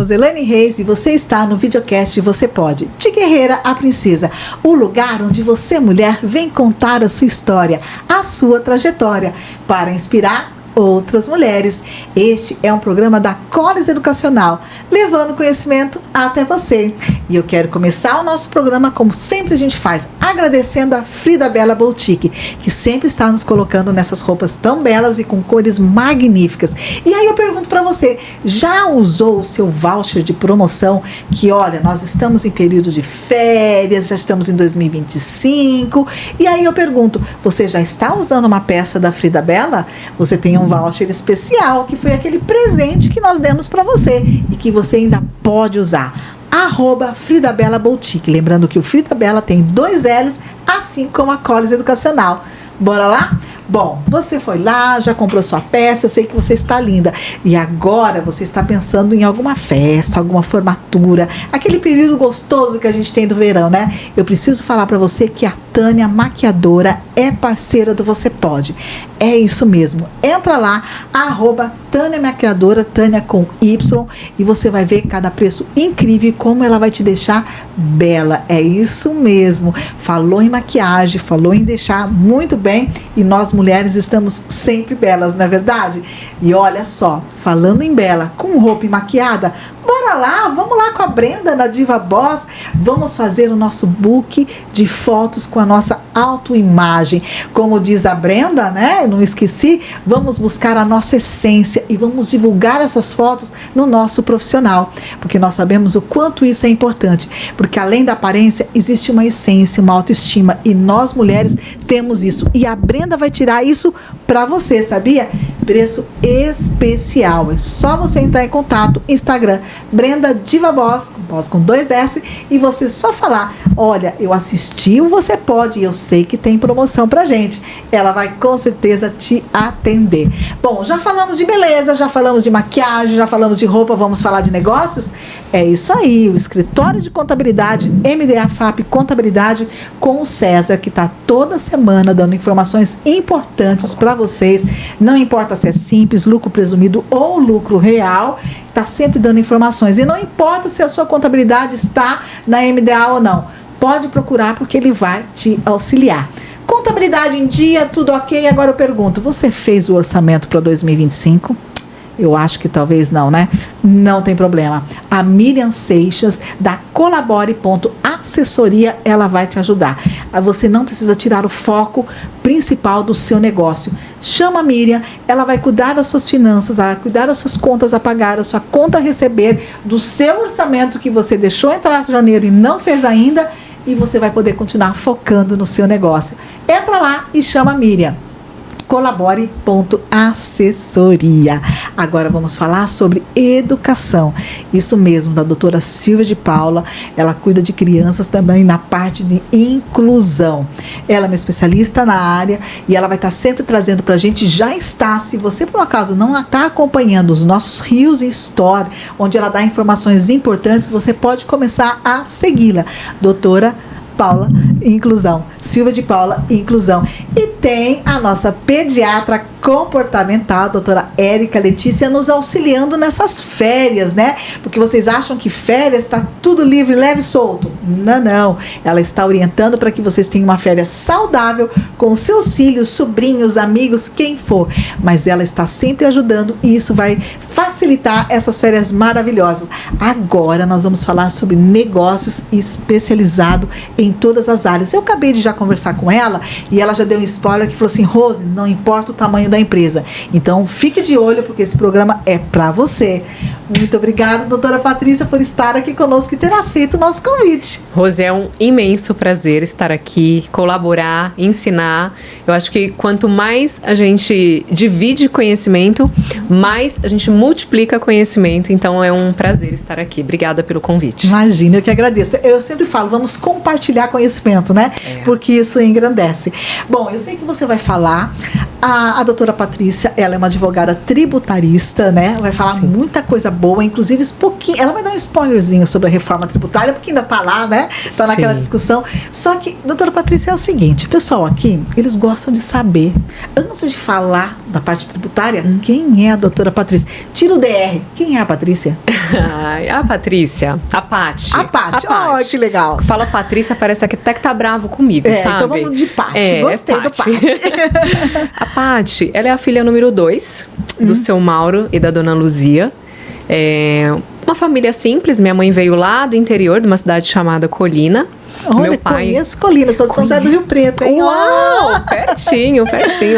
Roselane Reis e você está no videocast Você Pode, de Guerreira a Princesa, o lugar onde você, mulher, vem contar a sua história, a sua trajetória, para inspirar outras mulheres. Este é um programa da Colis Educacional, levando conhecimento até você. E eu quero começar o nosso programa, como sempre a gente faz, agradecendo a Frida Bella Boutique, que sempre está nos colocando nessas roupas tão belas e com cores magníficas. E aí eu pergunto para você, já usou o seu voucher de promoção? Que olha, nós estamos em período de férias, já estamos em 2025. E aí eu pergunto, você já está usando uma peça da Frida Bella? Você tem um voucher especial, que foi aquele presente que nós demos para você e que você ainda pode usar. @Frida Bella Boutique. Lembrando que o Frida Bella tem 2 L's, assim como a Colis Educacional. Bora lá? Bom, você foi lá, já comprou sua peça, eu sei que você está linda. E agora você está pensando em alguma festa, alguma formatura, aquele período gostoso que a gente tem do verão, né? Eu preciso falar para você que a Tânia Maquiadora é parceira do Você Pode. É isso mesmo. Entra lá, @Tânia Maquiadora, Tânia com Y, e você vai ver cada preço incrível e como ela vai te deixar bela. É isso mesmo. Falou em maquiagem, falou em deixar muito bem, e nós mulheres estamos sempre belas, não é verdade? E olha só, falando em bela, com roupa e maquiada, bora lá, vamos lá com a Brenda na Diva Boss, vamos fazer o nosso book de fotos com a nossa autoimagem. Como diz a Brenda, né? Não esqueci, vamos buscar a nossa essência e vamos divulgar essas fotos no nosso profissional, porque nós sabemos o quanto isso é importante, porque além da aparência existe uma essência, uma autoestima, e nós mulheres temos isso, e a Brenda vai tirar isso para você, sabia? Preço especial, é só você entrar em contato, Instagram, Brenda Diva Boss, Boss com 2 S, e você só falar, olha, eu assisti o Você Pode e eu sei que tem promoção pra gente. Ela vai com certeza te atender. Bom, já falamos de beleza, já falamos de maquiagem, já falamos de roupa, vamos falar de negócios? É isso aí, o Escritório de Contabilidade MDA FAP Contabilidade com o César, que está toda semana dando informações importantes para vocês. Não importa se é simples, lucro presumido ou lucro real, está sempre dando informações. E não importa se a sua contabilidade está na MDA ou não, pode procurar porque ele vai te auxiliar. Contabilidade em dia, tudo ok. Agora eu pergunto, você fez o orçamento para 2025? Eu acho que talvez não, né? Não tem problema. A Miriam Seixas, da Colabore.assessoria, ela vai te ajudar. Você não precisa tirar o foco principal do seu negócio. Chama a Miriam, ela vai cuidar das suas finanças, vai cuidar das suas contas a pagar, da sua conta a receber, do seu orçamento que você deixou entrar em janeiro e não fez ainda, e você vai poder continuar focando no seu negócio. Entra lá e chama a Miriam. Colabore.assessoria. Agora vamos falar sobre educação. Isso mesmo, da doutora Silvia de Paula. Ela cuida de crianças também na parte de inclusão. Ela é uma especialista na área e ela vai estar sempre trazendo para a gente, já está, se você por um acaso não está acompanhando os nossos Rios e Story, onde ela dá informações importantes, você pode começar a segui-la. Doutora Paula Inclusão, Silvia de Paula Inclusão. E tem a nossa pediatra comportamental, a doutora Érica Letícia, nos auxiliando nessas férias, né? Porque vocês acham que férias está tudo livre, leve e solto. Não, não. Ela está orientando para que vocês tenham uma férias saudável com seus filhos, sobrinhos, amigos, quem for. Mas ela está sempre ajudando e isso vai facilitar essas férias maravilhosas. Agora nós vamos falar sobre negócios especializado em todas as áreas. Eu acabei de já conversar com ela e ela já deu um spoiler que falou assim, Rose, não importa o tamanho da empresa. Então fique de olho porque esse programa é para você. Muito obrigada, doutora Patrícia, por estar aqui conosco e ter aceito o nosso convite. Rose, é um imenso prazer estar aqui, colaborar, ensinar. Eu acho que quanto mais a gente divide conhecimento, mais a gente multiplica conhecimento. Então é um prazer estar aqui. Obrigada pelo convite. Imagina, eu que agradeço. Eu sempre falo, vamos compartilhar conhecimento, né? Porque isso engrandece. Bom, eu sei que você vai falar. A doutora Patrícia, ela é uma advogada tributarista, né? Vai falar muita coisa boa, inclusive um pouquinho, ela vai dar um spoilerzinho sobre a reforma tributária, porque ainda está lá, né? Está naquela discussão. Só que, doutora Patrícia, é o seguinte, o pessoal aqui, eles gostam de saber, antes de falar da parte tributária, quem é a doutora Patrícia? Tira o DR, quem é a Patrícia? A Patrícia, a Paty. A Paty, oh, que legal. Fala Patrícia, parece até que tá bravo comigo, sabe? Então vamos de Paty, gostei do Paty. A Paty, ela é a filha número 2 do seu Mauro e da dona Luzia. É uma família simples, minha mãe veio lá do interior, de uma cidade chamada Colina. Olha, meu pai... conheço Colina, sou de São José do Rio Preto, hein? Uau, pertinho,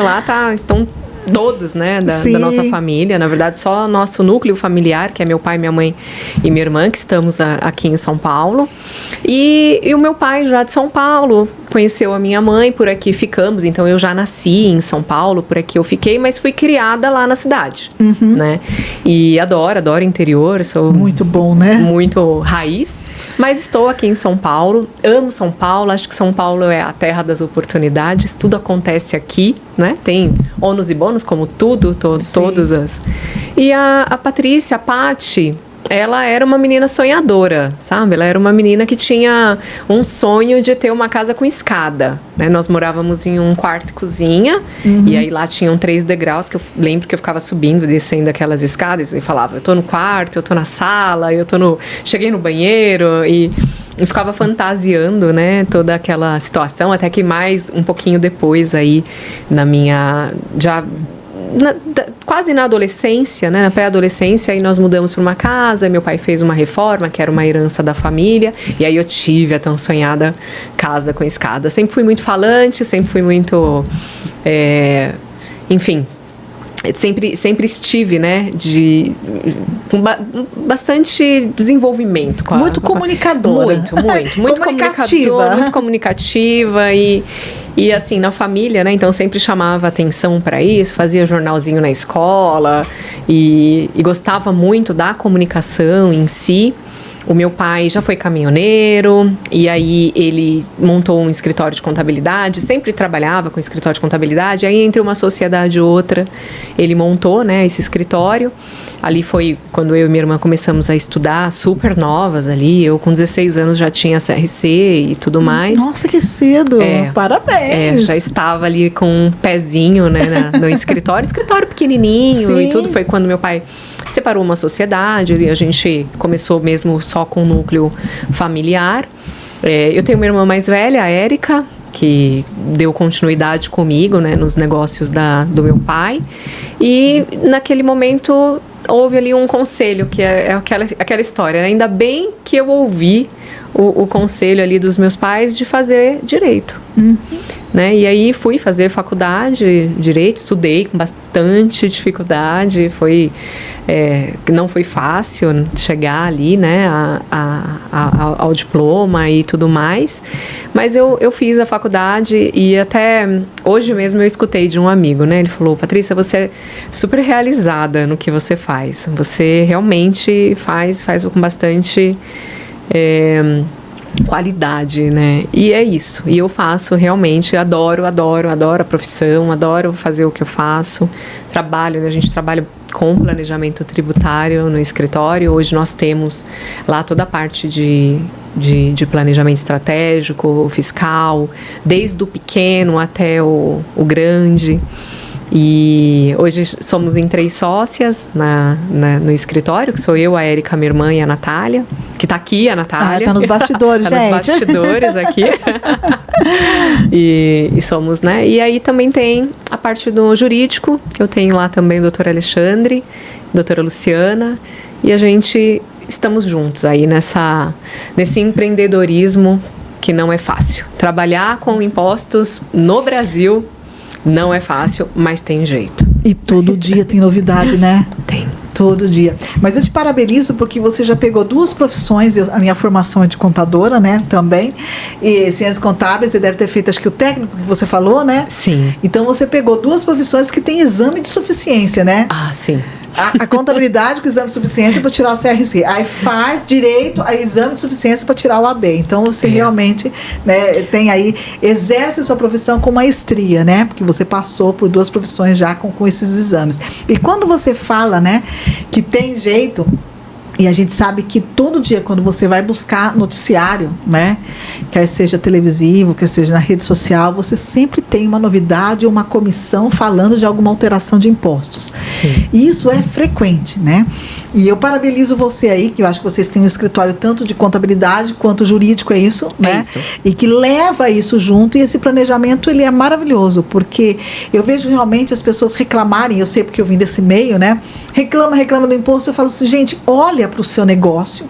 lá estão todos, né, da nossa família. Na verdade, só nosso núcleo familiar, que é meu pai, minha mãe e minha irmã, que estamos aqui em São Paulo. E o meu pai, já de São Paulo, conheceu a minha mãe, por aqui ficamos. Então, eu já nasci em São Paulo, por aqui eu fiquei, mas fui criada lá na cidade, né? E adoro o interior, sou... Muito bom, né? Muito raiz. Mas estou aqui em São Paulo, amo São Paulo, acho que São Paulo é a terra das oportunidades, tudo acontece aqui, né? Tem ônus e bônus, como tudo, todas as... E a Patrícia, a Paty, ela era uma menina sonhadora, sabe? Ela era uma menina que tinha um sonho de ter uma casa com escada, né? Nós morávamos em um quarto e cozinha, e aí lá tinham 3 degraus, que eu lembro que eu ficava subindo e descendo aquelas escadas, e falava, eu tô no quarto, eu tô na sala, cheguei no banheiro, e ficava fantasiando, né, toda aquela situação, até que mais um pouquinho depois aí, quase na adolescência, né, na pré-adolescência, aí nós mudamos para uma casa, meu pai fez uma reforma, que era uma herança da família, e aí eu tive a tão sonhada casa com escada. Sempre fui muito falante, sempre fui muito, enfim, sempre estive, né, com bastante desenvolvimento. Muito comunicadora. Muito comunicativa. Muito comunicativa e assim, na família, né, então sempre chamava atenção para isso, fazia jornalzinho na escola e gostava muito da comunicação em si. O meu pai já foi caminhoneiro e aí ele montou um escritório de contabilidade, sempre trabalhava com escritório de contabilidade, aí entre uma sociedade e outra ele montou, né, esse escritório. Ali foi quando eu e minha irmã começamos a estudar, super novas ali, eu com 16 anos já tinha CRC e tudo mais. Nossa, que cedo! Parabéns! Já estava ali com um pezinho, né, no escritório pequenininho. Sim. E tudo, foi quando meu pai separou uma sociedade e a gente começou mesmo só com o núcleo familiar. Eu tenho uma irmã mais velha, a Érica, que deu continuidade comigo, né, nos negócios do meu pai. E naquele momento houve ali um conselho, que é aquela história, né? Ainda bem que eu ouvi o conselho ali dos meus pais de fazer direito. Né? E aí fui fazer faculdade, direito, estudei com bastante dificuldade, não foi fácil chegar ali, né, ao diploma e tudo mais, mas eu fiz a faculdade e até hoje mesmo eu escutei de um amigo, né, ele falou, Patrícia, você é super realizada no que você faz, você realmente faz com bastante qualidade, né? E é isso. E eu faço realmente, adoro a profissão, adoro fazer o que eu faço. A gente trabalha com planejamento tributário no escritório. Hoje nós temos lá toda a parte de planejamento estratégico, fiscal, desde o pequeno até o grande. E hoje somos em 3 sócias no escritório, que sou eu, a Érica, minha irmã e a Natália, que tá aqui, a Natália. Tá nos bastidores, gente. Tá nos bastidores aqui. e somos, né? E aí também tem a parte do jurídico, que eu tenho lá também o doutor Alexandre, doutora Luciana, e a gente estamos juntos aí nesse empreendedorismo que não é fácil. Trabalhar com impostos no Brasil não é fácil, mas tem jeito. E todo dia tem novidade, né? Tem. Todo dia. Mas eu te parabenizo porque você já pegou 2 profissões, a minha formação é de contadora, né, também, e ciências contábeis, você deve ter feito, acho que o técnico que você falou, né? Sim. Então você pegou 2 profissões que tem exame de suficiência, né? Ah, sim. A contabilidade com exame de suficiência para tirar o CRC. Aí faz direito a exame de suficiência para tirar o AB. Então você realmente, né, tem aí, exerce sua profissão com maestria, né? Porque você passou por 2 profissões já com esses exames. E quando você fala, né, que tem jeito, E a gente sabe que todo dia, quando você vai buscar noticiário, né, quer seja televisivo, quer seja na rede social, você sempre tem uma novidade ou uma comissão falando de alguma alteração de impostos. Sim. E isso é frequente, né? E eu parabenizo você aí, que eu acho que vocês têm um escritório tanto de contabilidade quanto jurídico, é isso, né? Isso. E que leva isso junto, e esse planejamento, ele é maravilhoso, porque eu vejo realmente as pessoas reclamarem, eu sei porque eu vim desse meio, né? Reclama do imposto, eu falo assim, gente, olha para o seu negócio,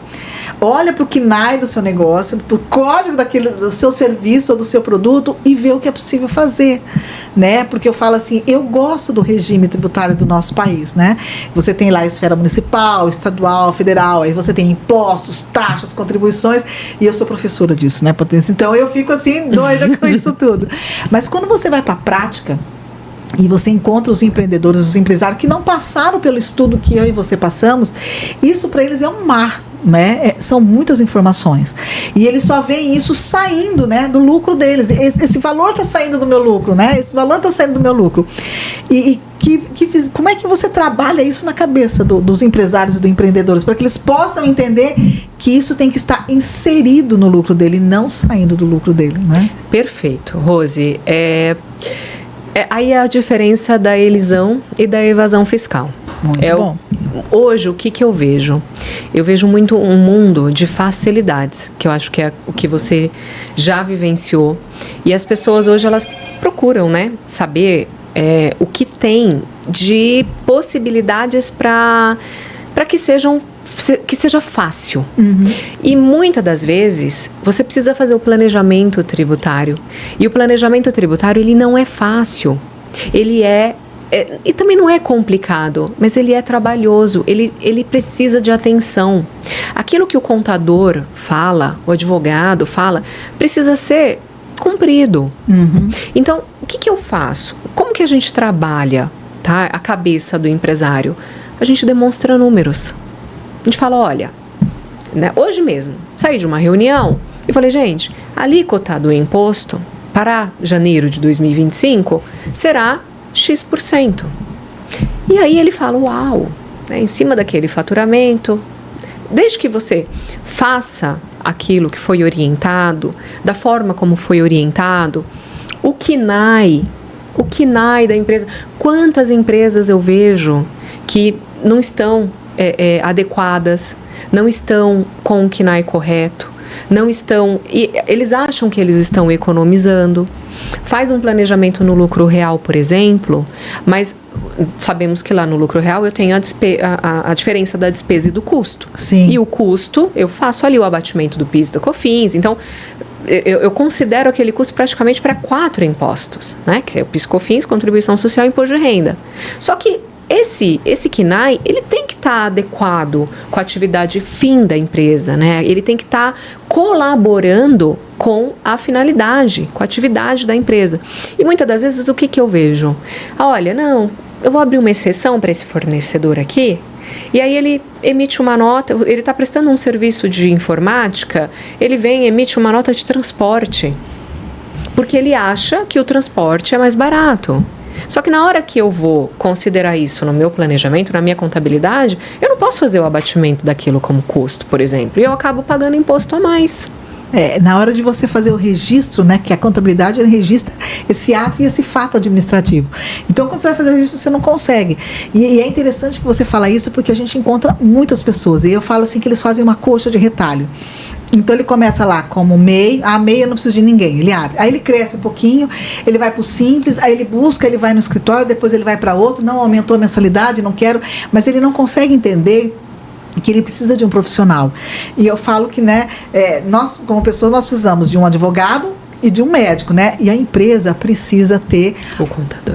olha para o KNAI do seu negócio, para o código do seu serviço ou do seu produto e vê o que é possível fazer, né? Porque eu falo assim, eu gosto do regime tributário do nosso país, né? Você tem lá a esfera municipal, estadual, federal, aí você tem impostos, taxas, contribuições, e eu sou professora disso, né, Patrícia? Então eu fico assim, doida com isso tudo. Mas quando você vai para a prática, e você encontra os empreendedores, os empresários que não passaram pelo estudo que eu e você passamos, isso para eles é um mar, né? São muitas informações. E eles só veem isso saindo, né, do lucro deles. Esse valor está saindo do meu lucro, né? Esse valor está saindo do meu lucro. Como é que você trabalha isso na cabeça dos empresários e dos empreendedores, para que eles possam entender que isso tem que estar inserido no lucro dele, não saindo do lucro dele, né? Perfeito, Rose. Aí é a diferença da elisão e da evasão fiscal. Muito bom. Hoje, o que eu vejo? Eu vejo muito um mundo de facilidades, que eu acho que é o que você já vivenciou. E as pessoas hoje, elas procuram, né, saber o que tem de possibilidades para que seja fácil. Uhum. E muitas das vezes você precisa fazer o planejamento tributário. E o planejamento tributário, ele não é fácil. Ele e também não é complicado, mas ele é trabalhoso, ele precisa de atenção. Aquilo que o contador fala, o advogado fala, precisa ser cumprido. Uhum. Então, o que eu faço? Como que a gente trabalha, tá, a cabeça do empresário? A gente demonstra números. A gente fala, olha, né, hoje mesmo, saí de uma reunião e falei, gente, a alíquota do imposto para janeiro de 2025 será X%. E aí ele fala, uau, né, em cima daquele faturamento, desde que você faça aquilo que foi orientado, da forma como foi orientado, o KNAI da empresa, quantas empresas eu vejo que não estão adequadas, não estão com o KNAI correto, não estão, e eles acham que eles estão economizando, faz um planejamento no lucro real, por exemplo, mas sabemos que lá no lucro real eu tenho a diferença da despesa e do custo. Sim. E o custo, eu faço ali o abatimento do PIS e da COFINS, então eu considero aquele custo praticamente para 4 impostos, né? Que é o PIS, COFINS, contribuição social e imposto de renda. Só que esse KNAI, ele tem que estar adequado com a atividade fim da empresa, né? Ele tem que estar colaborando com a finalidade, com a atividade da empresa. E muitas das vezes, o que eu vejo? Olha, não, eu vou abrir uma exceção para esse fornecedor aqui, e aí ele emite uma nota, ele está prestando um serviço de informática, ele vem e emite uma nota de transporte, porque ele acha que o transporte é mais barato. Só que na hora que eu vou considerar isso no meu planejamento, na minha contabilidade, eu não posso fazer o abatimento daquilo como custo, por exemplo, e eu acabo pagando imposto a mais. Na hora de você fazer o registro, né, que a contabilidade registra esse ato e esse fato administrativo. Então, quando você vai fazer o registro, você não consegue. E é interessante que você fala isso, porque a gente encontra muitas pessoas. E eu falo assim que eles fazem uma coxa de retalho. Então, ele começa lá como MEI. A MEI eu não preciso de ninguém. Ele abre. Aí ele cresce um pouquinho, ele vai para o Simples, aí ele busca, ele vai no escritório, depois ele vai para outro. Não aumentou a mensalidade, não quero. Mas ele não consegue entender que ele precisa de um profissional. E eu falo que, né, nós, como pessoas, nós precisamos de um advogado e de um médico, né? E a empresa precisa ter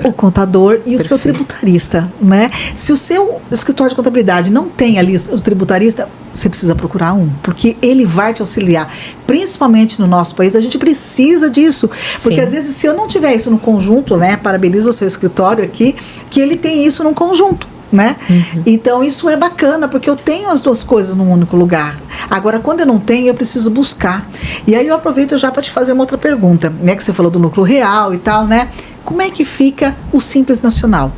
o contador e Perfeito. O seu tributarista, né? Se o seu escritório de contabilidade não tem ali o tributarista, você precisa procurar um, porque ele vai te auxiliar. Principalmente no nosso país, a gente precisa disso. Porque Sim. às vezes, se eu não tiver isso no conjunto, né? Parabenizo o seu escritório aqui, que ele tem isso no conjunto. Né? Uhum. Então isso é bacana, porque eu tenho as duas coisas num único lugar. Agora, quando eu não tenho, eu preciso buscar. E aí eu aproveito já para te fazer uma outra pergunta, né? Que você falou do lucro real e tal, né? Como é que fica o Simples Nacional?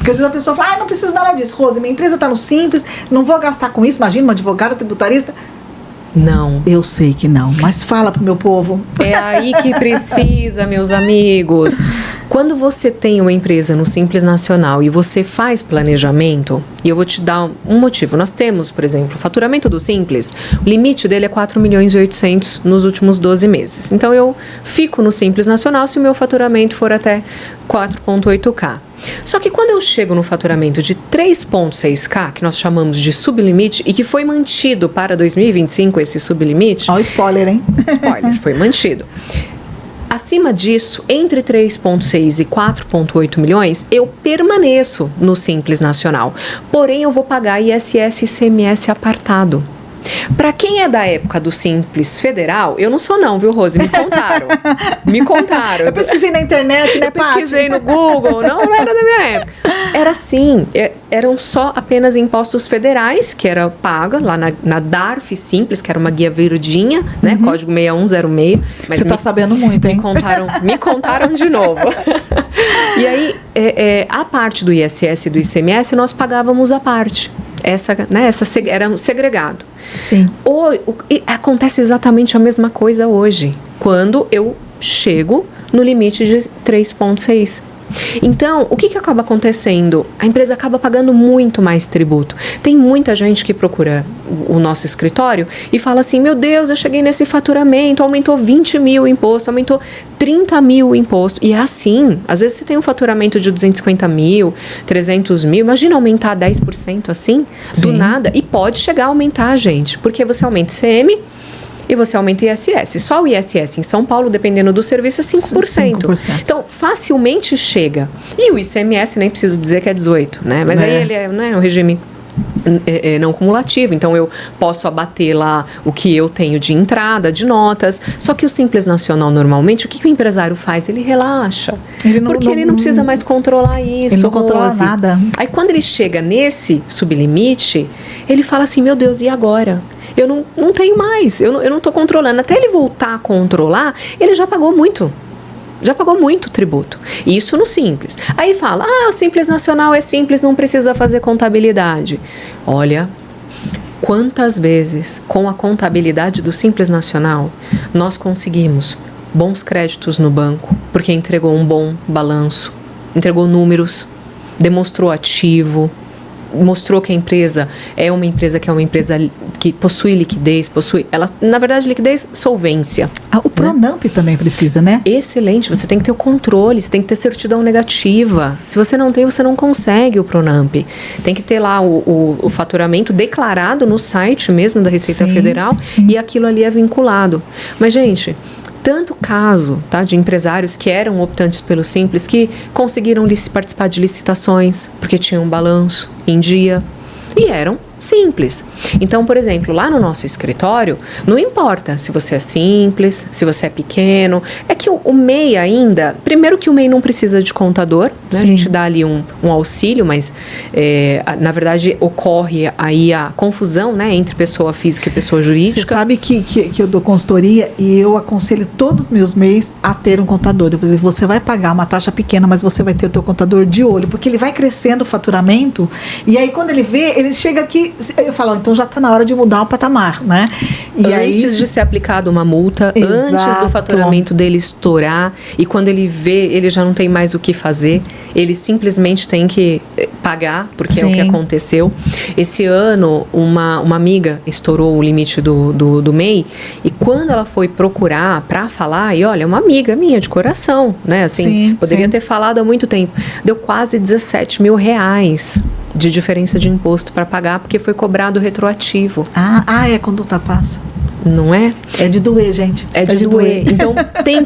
Porque às vezes a pessoa fala, não preciso nada disso, Rose, minha empresa está no Simples, não vou gastar com isso. Imagina uma advogada tributarista. Não. Eu sei que não, mas fala pro meu povo. É aí que precisa, meus amigos. Quando você tem uma empresa no Simples Nacional e você faz planejamento, e eu vou te dar um motivo. Nós temos, por exemplo, o faturamento do Simples, o limite dele é 4.800.000 nos últimos 12 meses. Então, eu fico no Simples Nacional se o meu faturamento for até 4,8K. Só que quando eu chego no faturamento de 3,6K, que nós chamamos de sublimite, e que foi mantido para 2025 esse sublimite... Ó, spoiler, hein? Spoiler, foi mantido. Acima disso, entre 3,6 e 4,8 milhões, eu permaneço no Simples Nacional. Porém, eu vou pagar ISS e ICMS apartado. Para quem é da época do Simples Federal, eu não sou não, viu, Rose? Me contaram. Me contaram. Eu pesquisei na internet, né, Paty? Eu pesquisei no Google, não era da minha época. Era assim, eram só apenas impostos federais, que era paga lá na DARF Simples, que era uma guia verdinha, né, código 6106. Mas você tá sabendo muito, hein? Me contaram de novo. E aí, a parte do ISS e do ICMS, nós pagávamos a parte. Era segregado. Sim. Acontece exatamente a mesma coisa hoje, quando eu chego no limite de 3,6. Então, o que acaba acontecendo? A empresa acaba pagando muito mais tributo. Tem muita gente que procura o nosso escritório e fala assim, meu Deus, eu cheguei nesse faturamento, aumentou 20 mil o imposto, aumentou 30 mil o imposto. E é assim, às vezes você tem um faturamento de 250 mil, 300 mil, imagina aumentar 10% assim, do nada, e pode chegar a aumentar, gente, porque você aumenta ICM, e você aumenta o ISS. Só o ISS em São Paulo, dependendo do serviço, é 5%. 5%. Então, facilmente chega. E o ICMS, nem preciso dizer que é 18%, né? Mas aí ele é um regime não cumulativo. Então, eu posso abater lá o que eu tenho de entrada, de notas. Só que o Simples Nacional, normalmente, o que o empresário faz? Ele relaxa. Porque ele não precisa mais controlar isso. Ele não controla nada. Aí, quando ele chega nesse sublimite, ele fala assim, meu Deus, e agora? Eu não tenho mais, eu não estou controlando. Até ele voltar a controlar, ele já pagou muito. Já pagou muito tributo. Isso no Simples. Aí fala, o Simples Nacional é simples, não precisa fazer contabilidade. Olha, quantas vezes, com a contabilidade do Simples Nacional, nós conseguimos bons créditos no banco, porque entregou um bom balanço, entregou números, demonstrou ativo, mostrou que a empresa é uma empresa que possui liquidez, na verdade, liquidez, solvência. O Pronamp também precisa, né? Excelente, você tem que ter o controle, você tem que ter certidão negativa. Se você não tem, você não consegue o Pronamp. Tem que ter lá o faturamento declarado no site mesmo da Receita Federal, e aquilo ali é vinculado. Mas, gente, tanto caso, tá, de empresários que eram optantes pelo Simples, que conseguiram participar de licitações, porque tinham um balanço em dia, e eram simples. Então, por exemplo, lá no nosso escritório, não importa se você é simples, se você é pequeno, é que o MEI ainda, primeiro que o MEI não precisa de contador, né? A gente dá ali um auxílio, mas na verdade ocorre aí a confusão, né, entre pessoa física e pessoa jurídica. Você sabe que eu dou consultoria e eu aconselho todos os meus MEIs a ter um contador. Eu falei, você vai pagar uma taxa pequena, mas você vai ter o teu contador de olho, porque ele vai crescendo o faturamento, e aí quando ele vê, ele chega aqui, eu falo, então já está na hora de mudar o patamar, né? E antes de ser aplicada uma multa, antes do faturamento dele estourar, e quando ele vê, ele já não tem mais o que fazer, ele simplesmente tem que pagar, porque é o que aconteceu. Esse ano, uma amiga estourou o limite do MEI, e quando ela foi procurar para falar, e olha, uma amiga minha de coração, né? Assim, poderia ter falado há muito tempo, deu quase 17 mil reais de diferença de imposto para pagar, porque foi cobrado retroativo. É quando ultrapassa. Não é? É de doer, gente. É de doer. Então, tem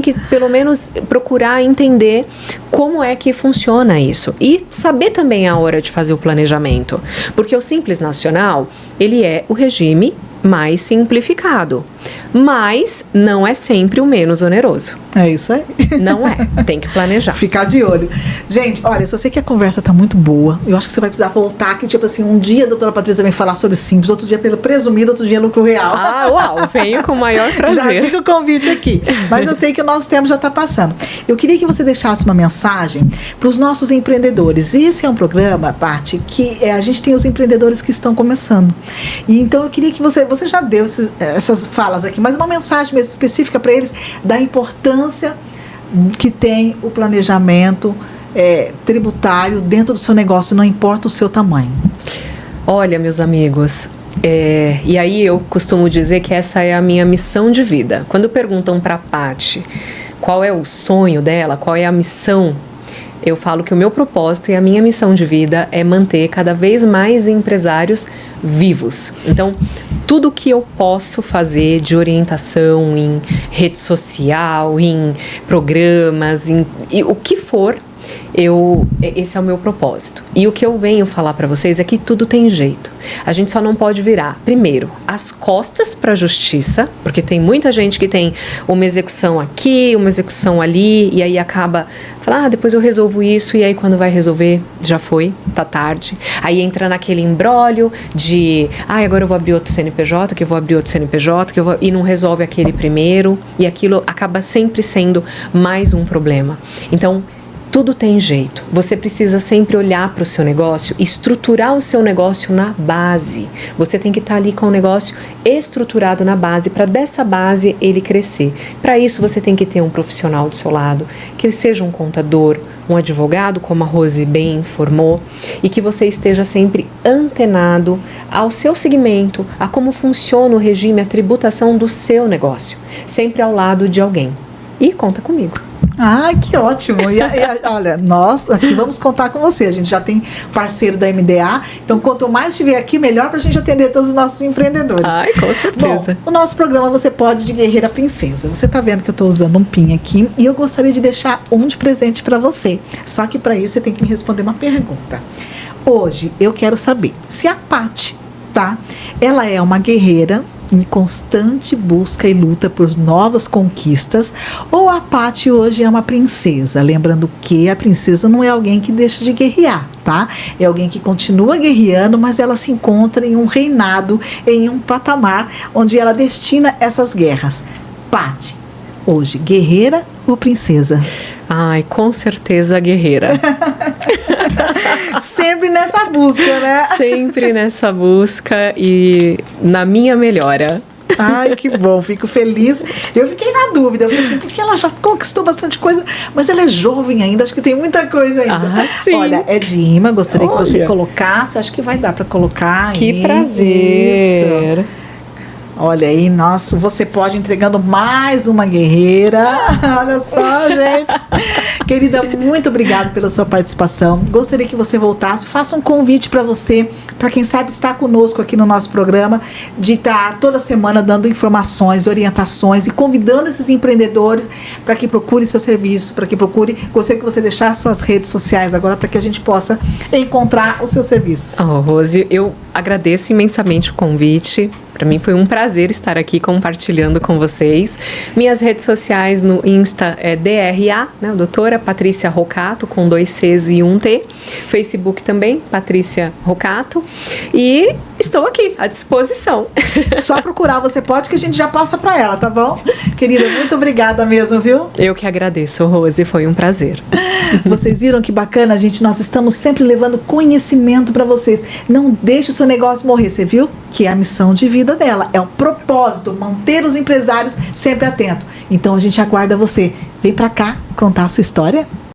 que pelo menos procurar entender como é que funciona isso. E saber também a hora de fazer o planejamento. Porque o Simples Nacional, ele é o regime mais simplificado. mas não é sempre o menos oneroso. É isso aí. Não é, tem que planejar. Ficar de olho. Gente, olha, se eu sei que a conversa tá muito boa, eu acho que você vai precisar voltar, que tipo assim, um dia a doutora Patrícia vem falar sobre Simples, outro dia pelo presumido, outro dia lucro real. Ah, uau, venho com o maior Já prazer. fica o convite aqui. Mas eu sei que o nosso tempo já está passando. Eu queria que você deixasse uma mensagem para os nossos empreendedores. Esse é um programa, Paty, que a gente tem os empreendedores que estão começando. E então eu queria que você já deu essas falas aqui, mas uma mensagem mesmo específica para eles da importância que tem o planejamento tributário dentro do seu negócio, não importa o seu tamanho. Olha, meus amigos, e aí eu costumo dizer que essa é a minha missão de vida. Quando perguntam para a Paty qual é o sonho dela, qual é a missão, eu falo que o meu propósito e a minha missão de vida é manter cada vez mais empresários vivos. Então, tudo que eu posso fazer de orientação em rede social, em programas, e o que for, esse é o meu propósito. E o que eu venho falar para vocês é que tudo tem jeito. A gente só não pode virar, primeiro, as costas para a justiça, porque tem muita gente que tem uma execução aqui, uma execução ali, e aí acaba falando, depois eu resolvo isso, e aí quando vai resolver, já foi, tá tarde. Aí entra naquele imbróglio de, agora eu vou abrir outro CNPJ, que eu vou abrir outro CNPJ, e não resolve aquele primeiro, e aquilo acaba sempre sendo mais um problema. Então, tudo tem jeito. Você precisa sempre olhar para o seu negócio, estruturar o seu negócio na base. Você tem que estar ali com o negócio estruturado na base, para dessa base ele crescer. Para isso você tem que ter um profissional do seu lado, que ele seja um contador, um advogado, como a Rose bem informou, e que você esteja sempre antenado ao seu segmento, a como funciona o regime, a tributação do seu negócio, sempre ao lado de alguém. E conta comigo. Ah, que ótimo. E olha, nós aqui vamos contar com você. A gente já tem parceiro da MDA, então quanto mais tiver aqui, melhor para a gente atender todos os nossos empreendedores. Ai, com certeza. Bom, o nosso programa Você Pode de Guerreira Princesa. Você tá vendo que eu tô usando um pin aqui e eu gostaria de deixar um de presente para você. Só que para isso você tem que me responder uma pergunta. Hoje eu quero saber se a Paty, tá? Ela é uma guerreira em constante busca e luta por novas conquistas, ou a Paty hoje é uma princesa? Lembrando que a princesa não é alguém que deixa de guerrear, tá? É alguém que continua guerreando, mas ela se encontra em um reinado, em um patamar onde ela destina essas guerras. Paty, hoje, guerreira ou princesa? Ai, com certeza guerreira. Sempre nessa busca, né? Sempre nessa busca e na minha melhora. Ai, que bom, fico feliz. Eu fiquei na dúvida, eu falei assim, porque ela já conquistou bastante coisa, mas ela é jovem ainda, acho que tem muita coisa ainda. Ah, sim. Olha, é de imã, gostaria que você colocasse, acho que vai dar para colocar. Que prazer. Isso. Olha aí, nossa, Você Pode entregando mais uma guerreira. Olha só, gente. Querida, muito obrigada pela sua participação. Gostaria que você voltasse. Faça um convite para você, para quem sabe estar conosco aqui no nosso programa, de estar toda semana dando informações, orientações e convidando esses empreendedores para que procurem seu serviço, para que procure. Gostaria que você deixasse suas redes sociais agora para que a gente possa encontrar os seus serviços. Rose, eu agradeço imensamente o convite. Para mim foi um prazer estar aqui compartilhando com vocês. Minhas redes sociais no Insta é DRA, né, doutora Patrícia Rocato, com 2 Cs e 1 T. Facebook também, Patrícia Rocato. E estou aqui, à disposição. Só procurar Você Pode que a gente já passa para ela, tá bom? Querida, muito obrigada mesmo, viu? Eu que agradeço, Rose, foi um prazer. Vocês viram que bacana, gente? Nós estamos sempre levando conhecimento para vocês. Não deixe o seu negócio morrer, você viu? Que é a missão de vida dela, é o propósito, manter os empresários sempre atentos. Então a gente aguarda você. Vem para cá contar a sua história.